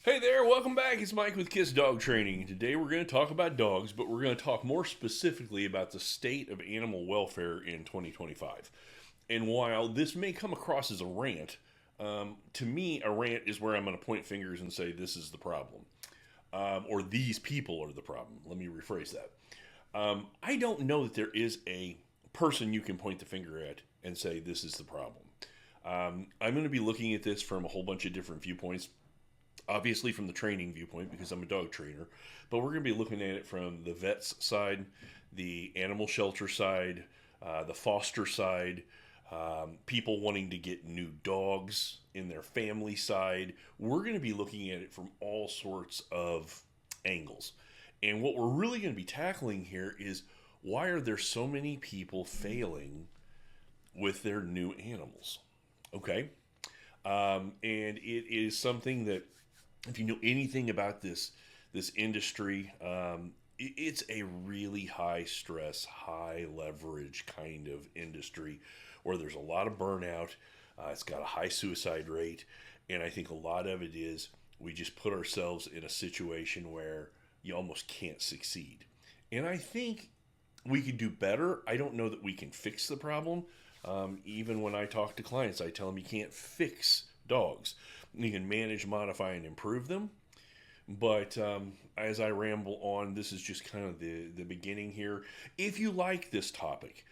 Hey there, welcome back. It's Mike with K.I.S. Dog Training. Today we're going to talk about dogs, but we're going to talk more specifically about the state of animal welfare in 2025. And while this may come across as a rant, to me, a rant is where I'm going to point fingers and say this is the problem, or these people are the problem. Let me rephrase that. I don't know that there is a person you can point the finger at and say this is the problem. I'm going to be looking at this from a whole bunch of different viewpoints, obviously from the training viewpoint because I'm a dog trainer, but we're going to be looking at it from the vet's side, the animal shelter side, the foster side, people wanting to get new dogs in their family side. We're going to be looking at it from all sorts of angles. And what we're really going to be tackling here is why are there so many people failing with their new animals? Okay. And it is something that if you know anything about this industry, it's a really high stress, high leverage kind of industry where there's a lot of burnout. It's got a high suicide rate, and I think a lot of it is we just put ourselves in a situation where you almost can't succeed. And I think we could do better. I don't know that we can fix the problem. Even when I talk to clients, I tell them you can't fix dogs. You can manage, modify, and improve them. But as I ramble on, this is just kind of the beginning here. If you like this topic,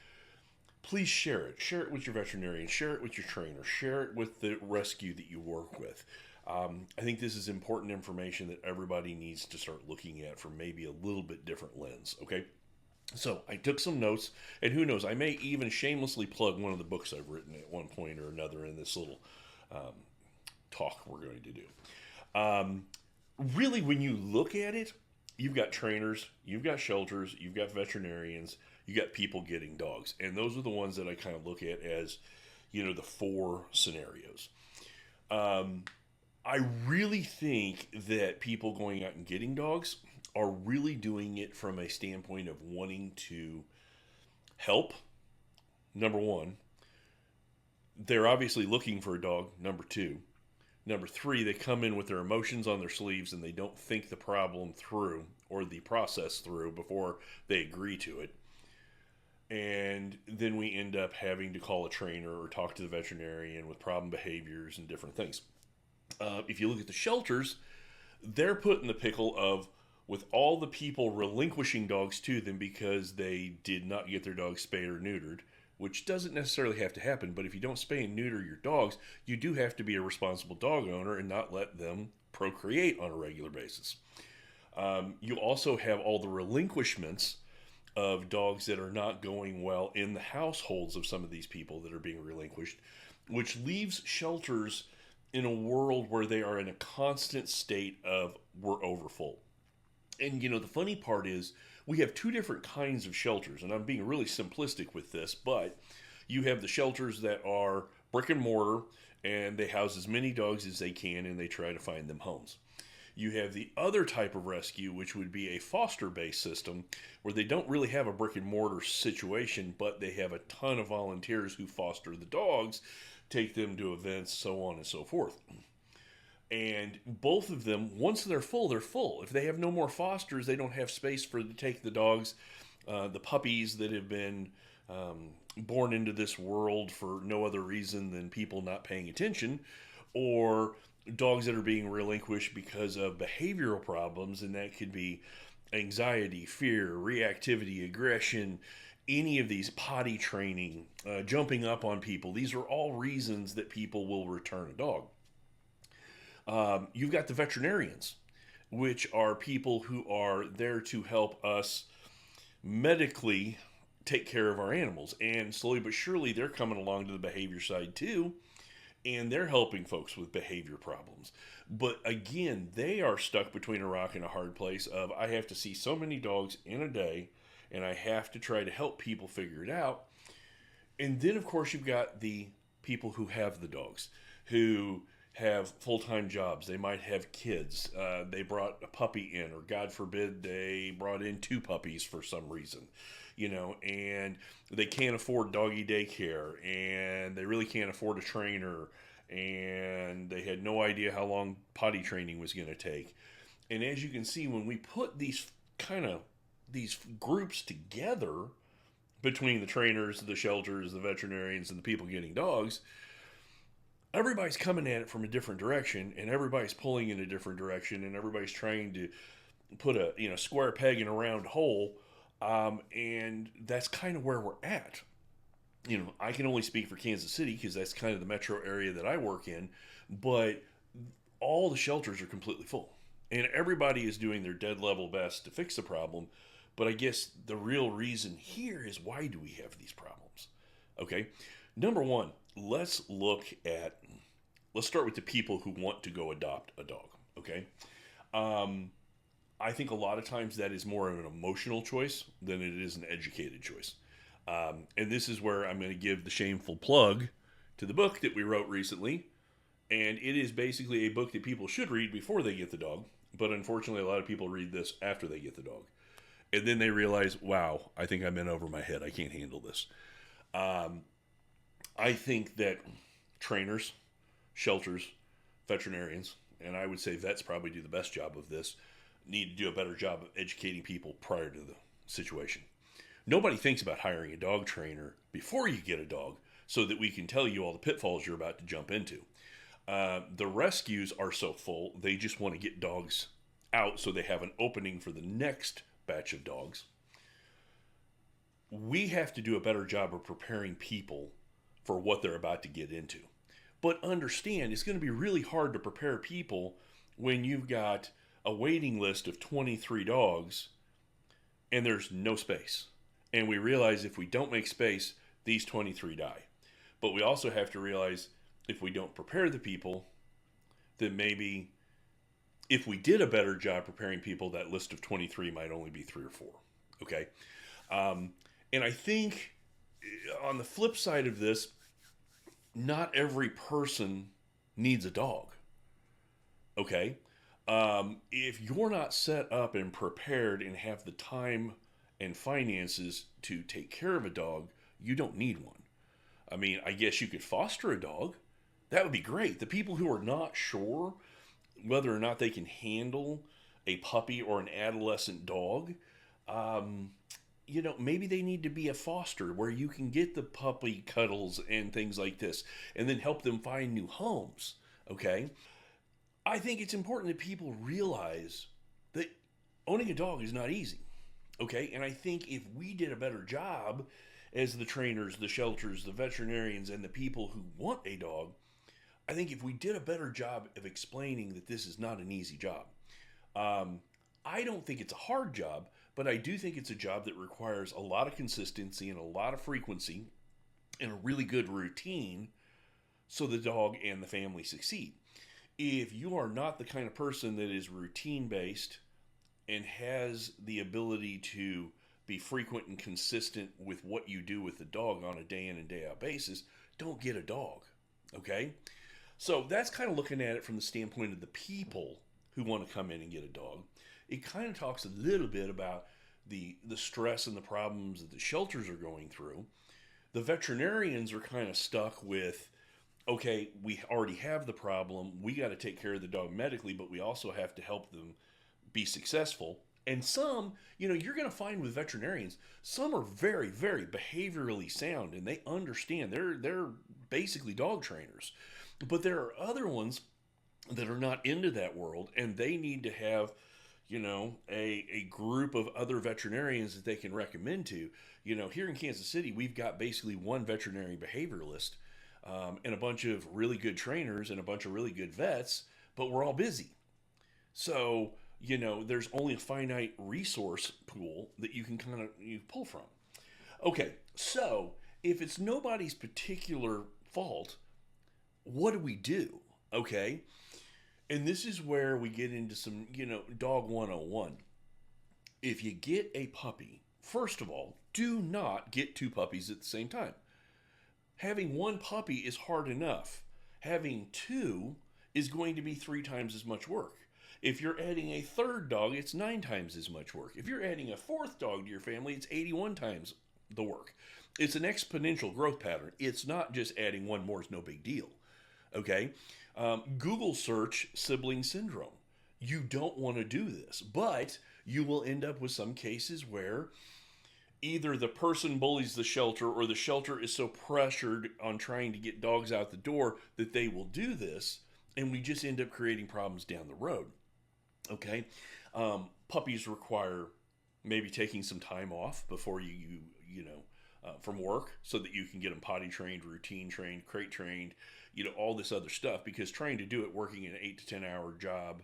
please share it. Share it with your veterinarian. Share it with your trainer. Share it with the rescue that you work with. I think this is important information that everybody needs to start looking at from maybe a little bit different lens. Okay. So I took some notes, and who knows, I may even shamelessly plug one of the books I've written at one point or another in this little um, talk we're going to do. Um, Really, when you look at it, you've got trainers, you've got shelters, you've got veterinarians, you got people getting dogs, and those are the ones that I kind of look at as, the four scenarios. Um, I really think that people going out and getting dogs are really doing it from a standpoint of wanting to help. Number one, they're obviously looking for a dog. Number two, number three, they come in with their emotions on their sleeves and they don't think the problem through or the process through before they agree to it. And then we end up having to call a trainer or talk to the veterinarian with problem behaviors and different things. If you look at the shelters, they're put in the pickle of with all the people relinquishing dogs to them because they did not get their dogs spayed or neutered, which doesn't necessarily have to happen. But if you don't spay and neuter your dogs, you do have to be a responsible dog owner and not let them procreate on a regular basis. You also have all the relinquishments of dogs that are not going well in the households of some of these people that are being relinquished, which leaves shelters in a world where they are in a constant state of we're overfull. And the funny part is we have two different kinds of shelters, and I'm being really simplistic with this, but you have the shelters that are brick and mortar and they house as many dogs as they can and they try to find them homes. You have the other type of rescue, which would be a foster based system where they don't really have a brick and mortar situation, but they have a ton of volunteers who foster the dogs, take them to events, so on and so forth. And both of them, once they're full, they're full. If they have no more fosters, they don't have space for to take the dogs, the puppies that have been born into this world for no other reason than people not paying attention, or dogs that are being relinquished because of behavioral problems, and that could be anxiety, fear, reactivity, aggression, any of these potty training, jumping up on people. These are all reasons that people will return a dog. You've got the veterinarians, which are people who are there to help us medically take care of our animals. And slowly but surely, they're coming along to the behavior side too, and they're helping folks with behavior problems. But again, they are stuck between a rock and a hard place of I have to see so many dogs in a day, and I have to try to help people figure it out. And then, of course, you've got the people who have the dogs, who have full-time jobs. They might have kids. They brought a puppy in, or God forbid, they brought in two puppies for some reason, and they can't afford doggy daycare, and they really can't afford a trainer, and they had no idea how long potty training was going to take. And as you can see, when we put these groups together between the trainers, the shelters, the veterinarians, and the people getting dogs, everybody's coming at it from a different direction, and everybody's pulling in a different direction, and everybody's trying to put a square peg in a round hole, and that's kind of where we're at. I can only speak for Kansas City because that's kind of the metro area that I work in, but all the shelters are completely full, and everybody is doing their dead level best to fix the problem. But I guess the real reason here is, why do we have these problems? Okay, number one, let's start with the people who want to go adopt a dog. Okay, I think a lot of times that is more of an emotional choice than it is an educated choice. And this is where I'm going to give the shameful plug to the book that we wrote recently. And it is basically a book that people should read before they get the dog. But unfortunately, a lot of people read this after they get the dog. And then they realize, wow, I think I'm in over my head. I can't handle this. I think that trainers, shelters, veterinarians, and I would say vets probably do the best job of this, need to do a better job of educating people prior to the situation. Nobody thinks about hiring a dog trainer before you get a dog so that we can tell you all the pitfalls you're about to jump into. The rescues are so full, they just want to get dogs out so they have an opening for the next batch of dogs. We have to do a better job of preparing people for what they're about to get into. But understand, it's going to be really hard to prepare people when you've got a waiting list of 23 dogs and there's no space. And we realize if we don't make space, these 23 die. But we also have to realize if we don't prepare the people, then maybe if we did a better job preparing people, that list of 23 might only be 3 or 4. Okay? And I think on the flip side of this, not every person needs a dog. Okay? If you're not set up and prepared and have the time and finances to take care of a dog, you don't need one. I mean, I guess you could foster a dog. That would be great. The people who are not sure whether or not they can handle a puppy or an adolescent dog, maybe they need to be a foster where you can get the puppy cuddles and things like this and then help them find new homes. Okay? I think it's important that people realize that owning a dog is not easy. Okay? And I think if we did a better job as the trainers, the shelters, the veterinarians, and the people who want a dog, I think if we did a better job of explaining that this is not an easy job. I don't think it's a hard job, but I do think it's a job that requires a lot of consistency and a lot of frequency and a really good routine so the dog and the family succeed. If you are not the kind of person that is routine-based and has the ability to be frequent and consistent with what you do with the dog on a day in and day out basis, don't get a dog. Okay? So that's kind of looking at it from the standpoint of the people who want to come in and get a dog. It kind of talks a little bit about the stress and the problems that the shelters are going through. The veterinarians are kind of stuck with, okay, we already have the problem. We got to take care of the dog medically, but we also have to help them be successful. And some, you're going to find with veterinarians, some are very, very behaviorally sound and they understand. They're basically dog trainers. But there are other ones that are not into that world, and they need to have, a group of other veterinarians that they can recommend to. Here in Kansas City, we've got basically one veterinary behavioralist and a bunch of really good trainers and a bunch of really good vets, but we're all busy. So, there's only a finite resource pool that you can kind of pull from. Okay, so if it's nobody's particular fault, what do we do? Okay? And this is where we get into some, dog 101. If you get a puppy, first of all, do not get 2 puppies at the same time. Having 1 puppy is hard enough. Having 2 is going to be 3 times as much work. If you're adding a 3rd dog, it's 9 times as much work. If you're adding a 4th dog to your family, it's 81 times the work. It's an exponential growth pattern. It's not just adding 1 more is no big deal. Okay? Google search sibling syndrome. You don't want to do this, but you will end up with some cases where either the person bullies the shelter or the shelter is so pressured on trying to get dogs out the door that they will do this, and we just end up creating problems down the road. Okay? Puppies require maybe taking some time off before from work so that you can get them potty trained, routine trained, crate trained, all this other stuff, because trying to do it working an 8 to 10 hour job,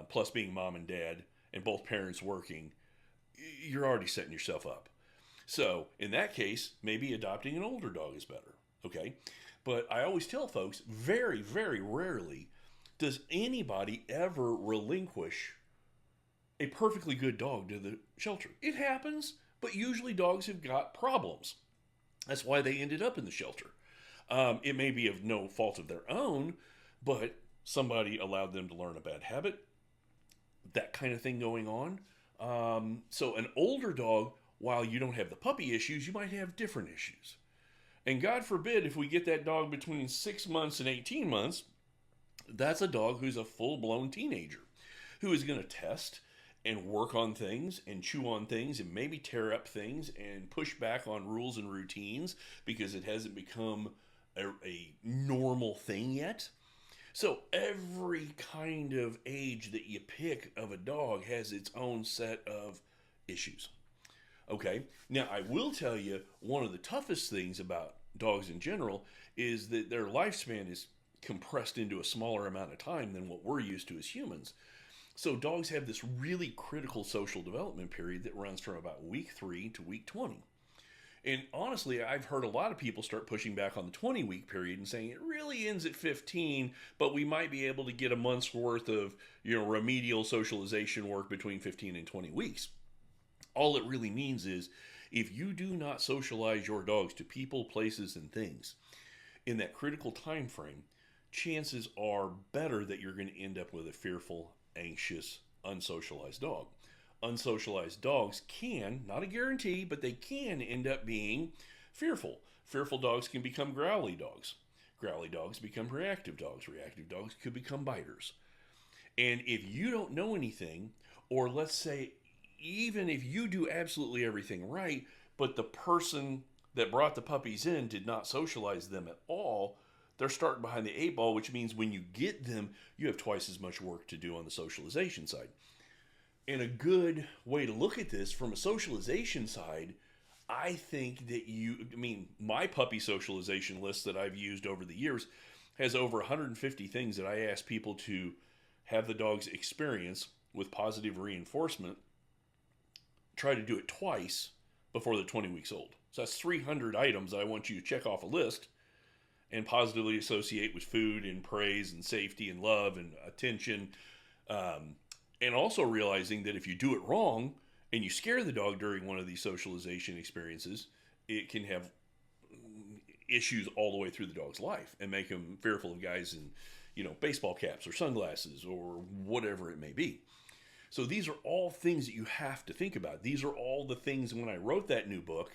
plus being mom and dad and both parents working, you're already setting yourself up. So in that case, maybe adopting an older dog is better. Okay. But I always tell folks, very, very rarely does anybody ever relinquish a perfectly good dog to the shelter. It happens, but usually dogs have got problems. That's why they ended up in the shelter. It may be of no fault of their own, but somebody allowed them to learn a bad habit, that kind of thing going on. So an older dog, while you don't have the puppy issues, you might have different issues. And God forbid if we get that dog between 6 months and 18 months, that's a dog who's a full-blown teenager who is going to test and work on things and chew on things and maybe tear up things and push back on rules and routines because it hasn't become a normal thing yet. So every kind of age that you pick of a dog has its own set of issues. Okay, now I will tell you one of the toughest things about dogs in general is that their lifespan is compressed into a smaller amount of time than what we're used to as humans. So dogs have this really critical social development period that runs from about week 3 to week 20. And honestly, I've heard a lot of people start pushing back on the 20-week period and saying it really ends at 15, but we might be able to get a month's worth of, remedial socialization work between 15 and 20 weeks. All it really means is if you do not socialize your dogs to people, places, and things in that critical time frame, chances are better that you're going to end up with a fearful, anxious, unsocialized dog. Unsocialized dogs can, not a guarantee, but they can end up being fearful. Fearful dogs can become growly dogs. Growly dogs become reactive dogs. Reactive dogs could become biters. And if you don't know anything, or let's say even if you do absolutely everything right, but the person that brought the puppies in did not socialize them at all, they're starting behind the 8 ball, which means when you get them, you have twice as much work to do on the socialization side. And a good way to look at this from a socialization side, I think that my puppy socialization list that I've used over the years has over 150 things that I ask people to have the dogs experience with positive reinforcement. Try to do it twice before they're 20 weeks old. So that's 300 items I want you to check off a list and positively associate with food and praise and safety and love and attention. And also realizing that if you do it wrong and you scare the dog during one of these socialization experiences, it can have issues all the way through the dog's life and make him fearful of guys in, baseball caps or sunglasses or whatever it may be. So these are all things that you have to think about. These are all the things when I wrote that new book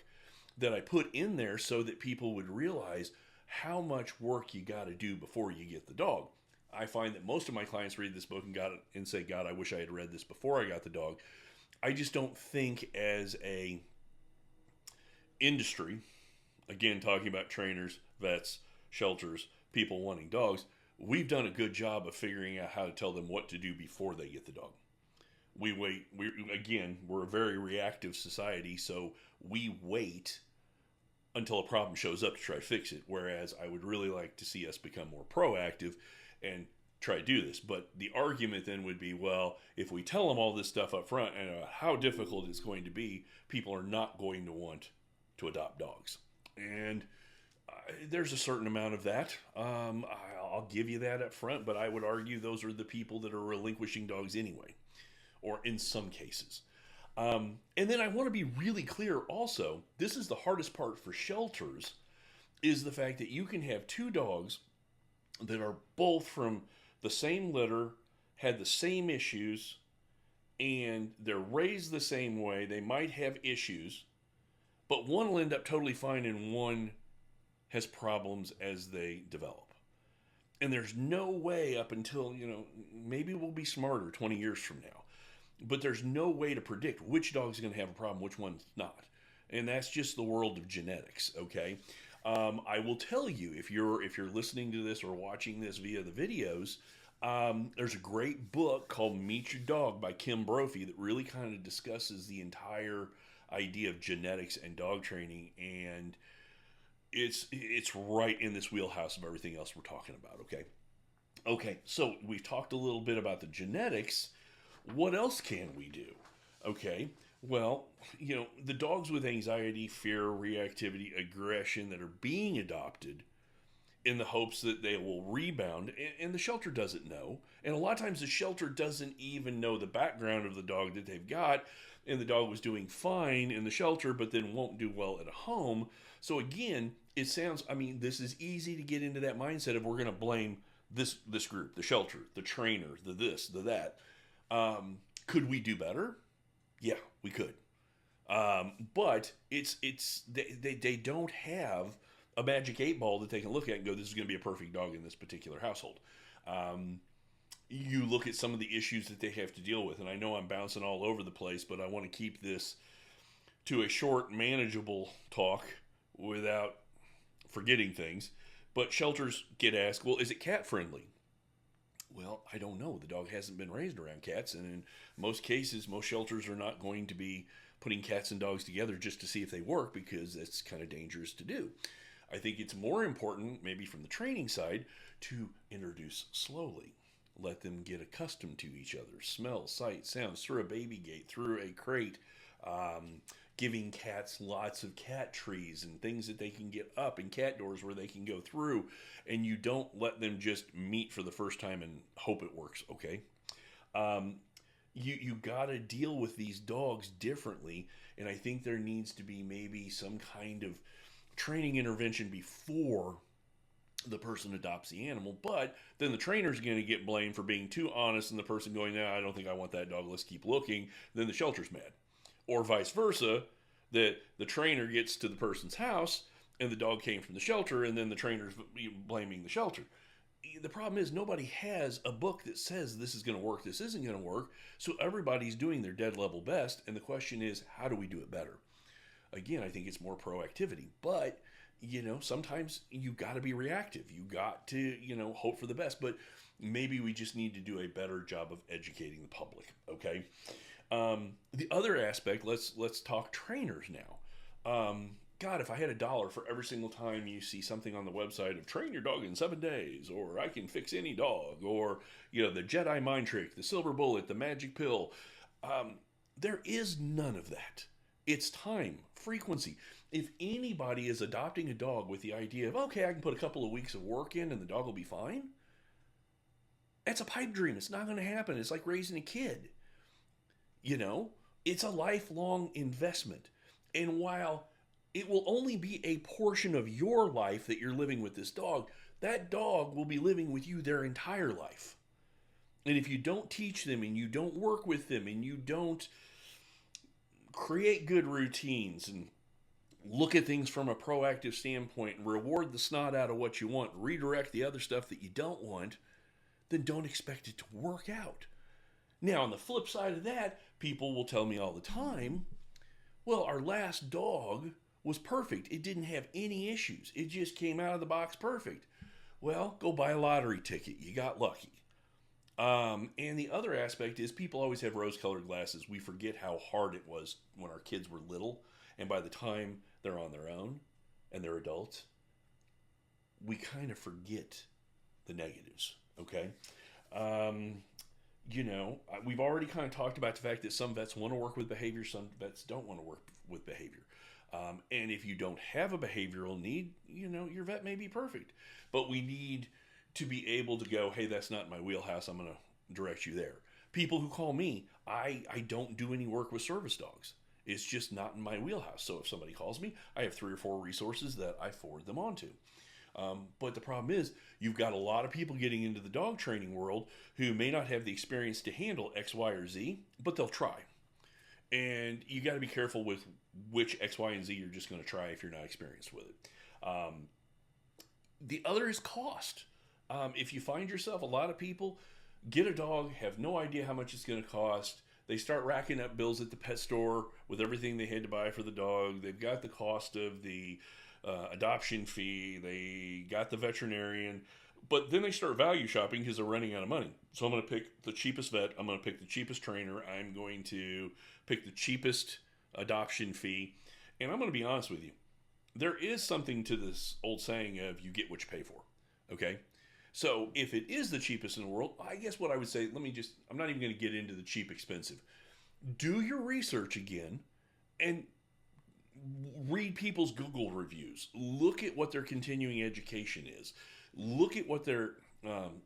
that I put in there so that people would realize how much work you got to do before you get the dog. I find that most of my clients read this book and say, God, I wish I had read this before I got the dog. I just don't think as a industry, again, talking about trainers, vets, shelters, people wanting dogs, we've done a good job of figuring out how to tell them what to do before they get the dog. We're a very reactive society, so we wait until a problem shows up to try to fix it, whereas I would really like to see us become more proactive and try to do this. But the argument then would be, well, if we tell them all this stuff up front and how difficult it's going to be, people are not going to want to adopt dogs. And there's a certain amount of that. I'll give you that up front, but I would argue those are the people that are relinquishing dogs anyway, or in some cases. And then I want to be really clear also, this is the hardest part for shelters, is the fact that you can have two dogs that are both from the same litter, had the same issues, and they're raised the same way. They might have issues, but one will end up totally fine and one has problems as they develop. And there's no way up until, maybe we'll be smarter 20 years from now, but there's no way to predict which dog's going to have a problem, which one's not. And that's just the world of genetics, okay? I will tell you, if you're listening to this or watching this via the videos, there's a great book called Meet Your Dog by Kim Brophy that really kind of discusses the entire idea of genetics and dog training, and it's right in this wheelhouse of everything else we're talking about, okay? Okay, so we've talked a little bit about the genetics. What else can we do? Okay, well, the dogs with anxiety, fear, reactivity, aggression that are being adopted in the hopes that they will rebound, and the shelter doesn't know. And a lot of times the shelter doesn't even know the background of the dog that they've got, and the dog was doing fine in the shelter, but then won't do well at home. So again, it sounds, this is easy to get into that mindset of we're going to blame this group, the shelter, the trainer, the this, the that. Could we do better? Yeah, we could. But they don't have a magic 8 ball that they can look at and go, this is going to be a perfect dog in this particular household. You look at some of the issues that they have to deal with, and I know I'm bouncing all over the place, but I want to keep this to a short, manageable talk without forgetting things. But shelters get asked, well, is it cat friendly? Well, I don't know. The dog hasn't been raised around cats, and in most cases, most shelters are not going to be putting cats and dogs together just to see if they work, because that's kind of dangerous to do. I think it's more important, maybe from the training side, to introduce slowly. Let them get accustomed to each other. Smell, sight, sounds, through a baby gate, through a crate, giving cats lots of cat trees and things that they can get up, and cat doors where they can go through, and you don't let them just meet for the first time and hope it works, okay? You got to deal with these dogs differently, and I think there needs to be maybe some kind of training intervention before the person adopts the animal, but then the trainer's going to get blamed for being too honest, and the person going, no, I don't think I want that dog, let's keep looking, then the shelter's mad. Or vice versa, that the trainer gets to the person's house and the dog came from the shelter, and then the trainer's blaming the shelter. The problem is nobody has a book that says this is going to work, this isn't going to work, so everybody's doing their dead level best, and the question is, how do we do it better? Again, I think it's more proactivity, but sometimes you got to be reactive. You got to, hope for the best, but maybe we just need to do a better job of educating the public. Okay. The other aspect, let's talk trainers now. God, if I had $1 for every single time you see something on the website of train your dog in 7 days, or I can fix any dog, or, the Jedi mind trick, the silver bullet, the magic pill, there is none of that. It's time, frequency. If anybody is adopting a dog with the idea of, okay, I can put a couple of weeks of work in and the dog will be fine, that's a pipe dream. It's not going to happen. It's like raising a kid. It's a lifelong investment. And while it will only be a portion of your life that you're living with this dog, that dog will be living with you their entire life. And if you don't teach them, and you don't work with them, and you don't create good routines and look at things from a proactive standpoint and reward the snot out of what you want, redirect the other stuff that you don't want, then don't expect it to work out. Now, on the flip side of that, people will tell me all the time, well, our last dog was perfect. It didn't have any issues. It just came out of the box perfect. Well, go buy a lottery ticket. You got lucky. And the other aspect is people always have rose-colored glasses. We forget how hard it was when our kids were little, and by the time they're on their own and they're adults, we kind of forget the negatives, okay? We've already kind of talked about the fact that some vets want to work with behavior, some vets don't want to work with behavior. And if you don't have a behavioral need, your vet may be perfect. But we need to be able to go, hey, that's not my wheelhouse, I'm going to direct you there. People who call me, I don't do any work with service dogs. It's just not in my wheelhouse. So if somebody calls me, I have 3 or 4 resources that I forward them on to. But the problem is, you've got a lot of people getting into the dog training world who may not have the experience to handle X, Y, or Z, but they'll try. And you got to be careful with which X, Y, and Z you're just going to try if you're not experienced with it. The other is cost. If you find yourself, a lot of people get a dog, have no idea how much it's going to cost. They start racking up bills at the pet store with everything they had to buy for the dog. They've got the cost of the adoption fee. They got the veterinarian. But then they start value shopping because they're running out of money. So I'm going to pick the cheapest vet. I'm going to pick the cheapest trainer. I'm going to pick the cheapest adoption fee. And I'm going to be honest with you. There is something to this old saying of you get what you pay for. Okay? So if it is the cheapest in the world, I guess what I would say, I'm not even going to get into the cheap, expensive. Do your research again and read people's Google reviews. Look at what their continuing education is. Look at what their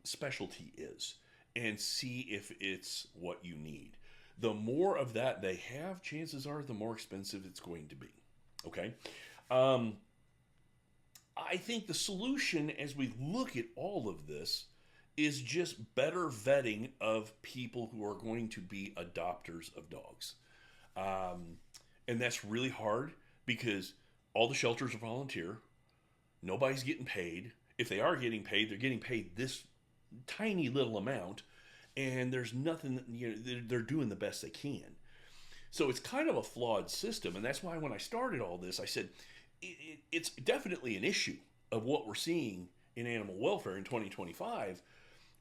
specialty is and see if it's what you need. The more of that they have, chances are the more expensive it's going to be. Okay? I think the solution as we look at all of this is just better vetting of people who are going to be adopters of dogs. And that's really hard because all the shelters are volunteer. Nobody's getting paid. If they are getting paid, they're getting paid this tiny little amount. And there's nothing, they're doing the best they can. So it's kind of a flawed system. And that's why when I started all this, I said, it's definitely an issue of what we're seeing in animal welfare in 2025,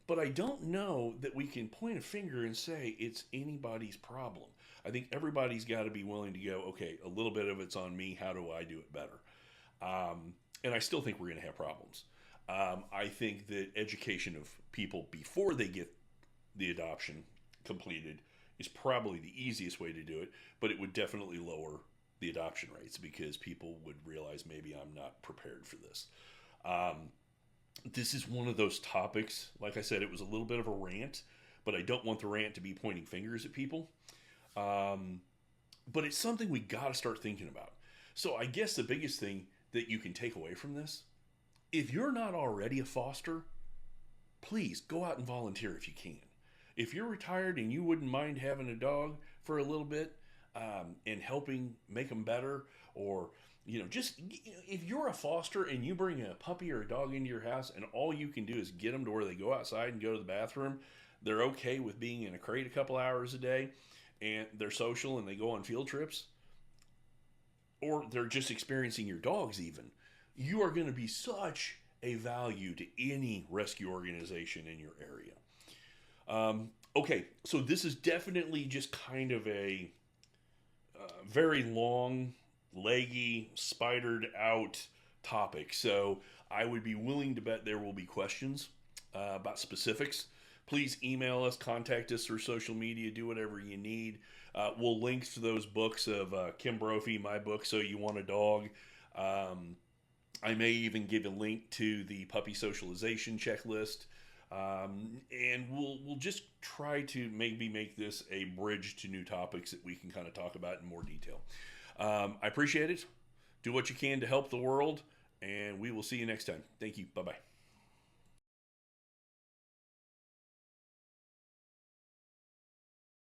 but I don't know that we can point a finger and say it's anybody's problem. I think everybody's got to be willing to go, okay, a little bit of it's on me. How do I do it better? And I still think we're going to have problems. I think that education of people before they get the adoption completed is probably the easiest way to do it, but it would definitely lower the adoption rates because people would realize maybe I'm not prepared for this. This is one of those topics, like I said, it was a little bit of a rant, but I don't want the rant to be pointing fingers at people. But it's something we got to start thinking about. So I guess the biggest thing that you can take away from this, if you're not already a foster, please go out and volunteer if you can. If you're retired and you wouldn't mind having a dog for a little bit, and helping make them better, or just if you're a foster and you bring a puppy or a dog into your house and all you can do is get them to where they go outside and go to the bathroom, they're okay with being in a crate a couple hours a day, and they're social and they go on field trips, or they're just experiencing your dogs even, you are going to be such a value to any rescue organization in your area. Okay, so this is definitely just kind of a very long, leggy, spidered out topic. So I would be willing to bet there will be questions about specifics. Please email us, contact us through social media, do whatever you need. We'll link to those books of Kim Brophy, my book, So You Want a Dog. I may even give a link to the puppy socialization checklist. And we'll just try to maybe make this a bridge to new topics that we can kind of talk about in more detail. I appreciate it. Do what you can to help the world, and we will see you next time. Thank you. Bye-bye.